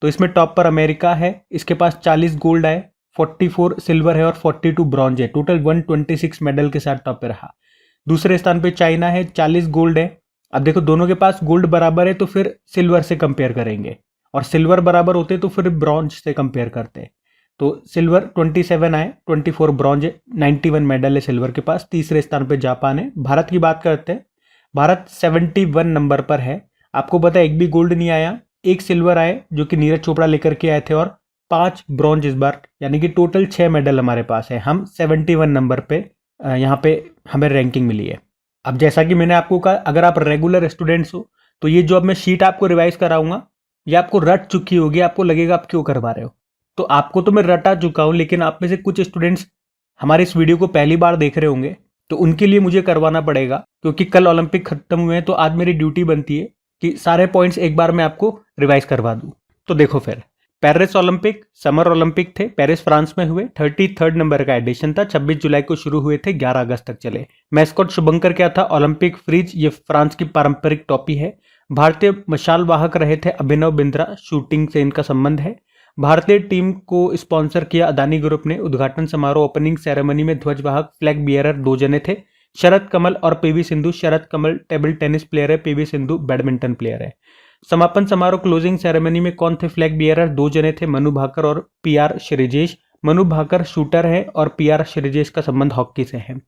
तो इसमें टॉप पर अमेरिका है, इसके पास 40 गोल्ड आए, 44 सिल्वर है और 42 ब्रॉन्ज है। टोटल 126 मेडल के साथ टॉप पे रहा। दूसरे स्थान पे चाइना है, 40 गोल्ड है। अब देखो दोनों के पास गोल्ड बराबर है तो फिर सिल्वर से कंपेयर करेंगे, और सिल्वर बराबर होते तो फिर ब्रॉन्ज से कंपेयर करते। तो सिल्वर 27 आए, 24 ब्रॉन्ज है, 91 मेडल है सिल्वर के पास। तीसरे स्थान पे जापान है। भारत की बात करते हैं, भारत 71 नंबर पर है। आपको पता है एक भी गोल्ड नहीं आया, एक सिल्वर आए जो कि नीरज चोपड़ा लेकर के आए थे, और 5 ब्रॉन्ज इस बार, यानी कि टोटल 6 मेडल हमारे पास है। हम 71 नंबर पे यहाँ पे हमें रैंकिंग मिली है। अब जैसा कि मैंने आपको कहा, अगर आप रेगुलर स्टूडेंट्स हो तो ये जो अब मैं शीट आपको रिवाइज कराऊंगा ये आपको रट चुकी होगी, आपको लगेगा आप क्यों करवा रहे हो। तो आपको तो मैं रटा चुका हूं, लेकिन आप में से कुछ स्टूडेंट्स हमारे इस वीडियो को पहली बार देख रहे होंगे, तो उनके लिए मुझे करवाना पड़ेगा, क्योंकि कल ओलंपिक खत्म हुए हैं। तो आज मेरी ड्यूटी बनती है कि सारे पॉइंट्स एक बार मैं आपको रिवाइज करवा दूं। तो देखो फिर, पेरिस ओलंपिक समर ओलंपिक थे, पेरिस फ्रांस में हुए। 33rd नंबर का एडिशन था, 26 जुलाई को शुरू हुए थे, 11 अगस्त तक चले। मैस्कॉट शुभंकर क्या था? ओलंपिक फ्रीज, ये फ्रांस की पारंपरिक टोपी है। भारतीय मशाल वाहक रहे थे अभिनव बिंद्रा, शूटिंग से इनका संबंध है। भारतीय टीम को स्पॉन्सर किया अदानी ग्रुप ने। उद्घाटन समारोह ओपनिंग सेरेमनी में ध्वजवाहक फ्लैग बियरर 2 जने थे, शरद कमल और पीवी सिंधु। शरद कमल टेबल टेनिस प्लेयर है, पीवी सिंधु बैडमिंटन प्लेयर है। समापन समारोह क्लोजिंग सेरेमनी में कौन थे फ्लैग बियरर? 2 जने थे, मनु भाकर और पीआर श्रीजेश। मनु भाकर शूटर है और पीआर श्रीजेश का संबंध हॉकी से है।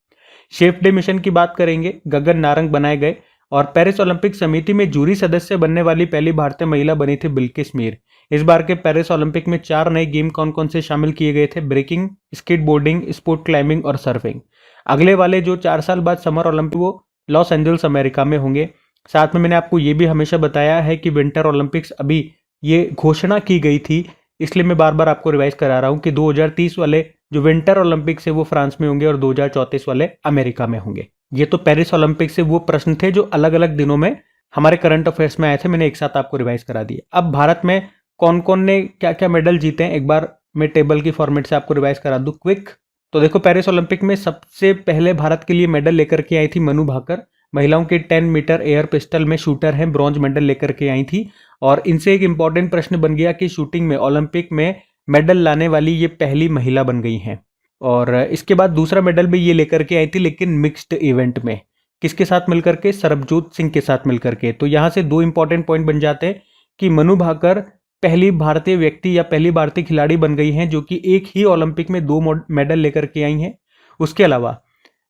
शेफ डे मिशन की बात करेंगे, गगन नारंग बनाए गए। और पेरिस ओलंपिक समिति में जूरी सदस्य बनने वाली पहली भारतीय महिला बनी थी बिल्किस मीर। इस बार के पेरिस ओलंपिक में 4 नए गेम कौन कौन से शामिल किए गए थे? ब्रेकिंग, स्केटबोर्डिंग, स्पोर्ट क्लाइंबिंग और सर्फिंग। अगले वाले जो 4 साल बाद समर ओलंपिक वो लॉस एंजल्स अमेरिका में होंगे। साथ में मैंने आपको ये भी हमेशा बताया है कि विंटर ओलंपिक्स अभी ये घोषणा की गई थी, इसलिए मैं बार बार आपको रिवाइज करा रहा हूं कि 2030 वाले जो विंटर ओलंपिक्स है वो फ्रांस में होंगे और 2034 वाले अमेरिका में होंगे। ये तो पेरिस ओलंपिक से वो प्रश्न थे जो अलग अलग दिनों में हमारे करंट अफेयर्स में आए थे, मैंने एक साथ आपको रिवाइज करा दिए। अब भारत में कौन कौन ने क्या क्या मेडल जीते हैं एक बार मैं टेबल की फॉर्मेट से आपको रिवाइज करा दूं क्विक। तो देखो, पेरिस ओलंपिक में सबसे पहले भारत के लिए मेडल लेकर के आई थी मनु भाकर। महिलाओं के 10 मीटर एयर पिस्टल में शूटर हैं, ब्रॉन्ज मेडल लेकर के आई थी। और इनसे एक इंपॉर्टेंट प्रश्न बन गया कि शूटिंग में ओलंपिक में मेडल लाने वाली ये पहली महिला बन गई हैं। और इसके बाद दूसरा मेडल भी ये लेकर के आई थी, लेकिन मिक्स्ड इवेंट में। किसके साथ मिलकर के? सरबजोत सिंह के साथ मिलकर के। तो यहां से 2 इंपॉर्टेंट पॉइंट बन जाते हैं कि मनु भाकर पहली भारतीय व्यक्ति या पहली भारतीय खिलाड़ी बन गई हैं जो कि एक ही ओलंपिक में 2 मेडल लेकर के आई हैं। उसके अलावा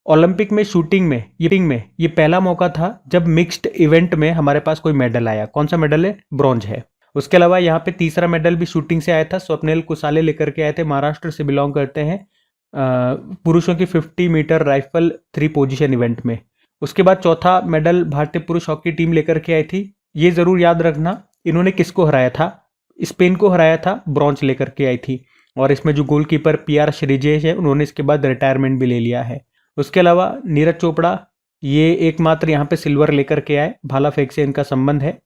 ओलंपिक में शूटिंग में ये पहला मौका था जब मिक्स्ड इवेंट में हमारे पास कोई मेडल आया। कौन सा मेडल है? ब्रॉन्ज है। उसके अलावा यहाँ पे तीसरा मेडल भी शूटिंग से आया था, स्वप्निल कुसाले लेकर के आए थे, महाराष्ट्र से बिलोंग करते हैं, पुरुषों की 50 मीटर राइफल 3 पोजीशन इवेंट में। उसके बाद चौथा मेडल भारतीय पुरुष हॉकी टीम लेकर के आई थी। ये जरूर याद रखना, इन्होंने किसको हराया था? स्पेन को हराया था, ब्रॉन्ज लेकर के आई थी। और इसमें जो गोलकीपर पीआर श्रीजेश है उन्होंने इसके बाद रिटायरमेंट भी ले लिया है। उसके अलावा नीरज चोपड़ा ये एकमात्र यहाँ पे सिल्वर लेकर के आए, भाला फेंक से इनका संबंध है।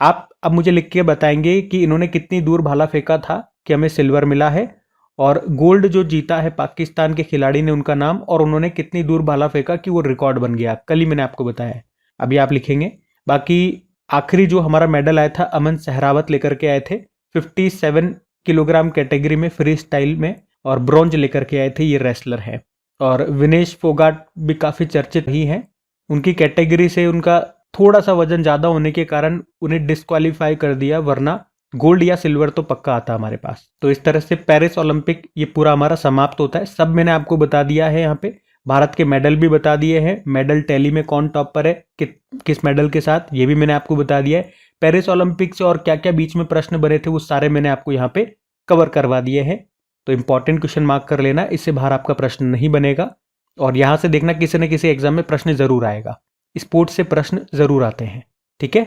आप अब मुझे लिख के बताएंगे कि इन्होंने कितनी दूर भाला फेंका था कि हमें सिल्वर मिला है, और गोल्ड जो जीता है पाकिस्तान के खिलाड़ी ने उनका नाम, और उन्होंने कितनी दूर भाला फेंका कि वो रिकॉर्ड बन गया। कल ही मैंने आपको बताया है, अभी आप लिखेंगे। बाकी आखिरी जो हमारा मेडल आया था अमन सहरावत लेकर के आए थे 57 किलोग्राम कैटेगरी में फ्री स्टाइल में, और ब्रॉन्ज लेकर के आए थे, ये रेसलर है। और विनेश फोगाट भी काफी चर्चित ही हैं, उनकी कैटेगरी से उनका थोड़ा सा वजन ज्यादा होने के कारण उन्हें डिस्क्वालीफाई कर दिया, वरना गोल्ड या सिल्वर तो पक्का आता हमारे पास। तो इस तरह से पेरिस ओलंपिक ये पूरा हमारा समाप्त होता है। सब मैंने आपको बता दिया है, यहाँ पे भारत के मेडल भी बता दिए हैं, मेडल टैली में कौन टॉप पर है किस मेडल के साथ, ये भी मैंने आपको बता दिया है। पेरिस ओलंपिक से और क्या क्या बीच में प्रश्न बने थे वो सारे मैंने आपको यहाँ पे कवर करवा दिए हैं। तो इंपॉर्टेंट क्वेश्चन मार्क कर लेना, इससे बाहर आपका प्रश्न नहीं बनेगा। और यहां से देखना किसी न किसी एग्जाम में प्रश्न जरूर आएगा, स्पोर्ट्स से प्रश्न जरूर आते हैं, ठीक है।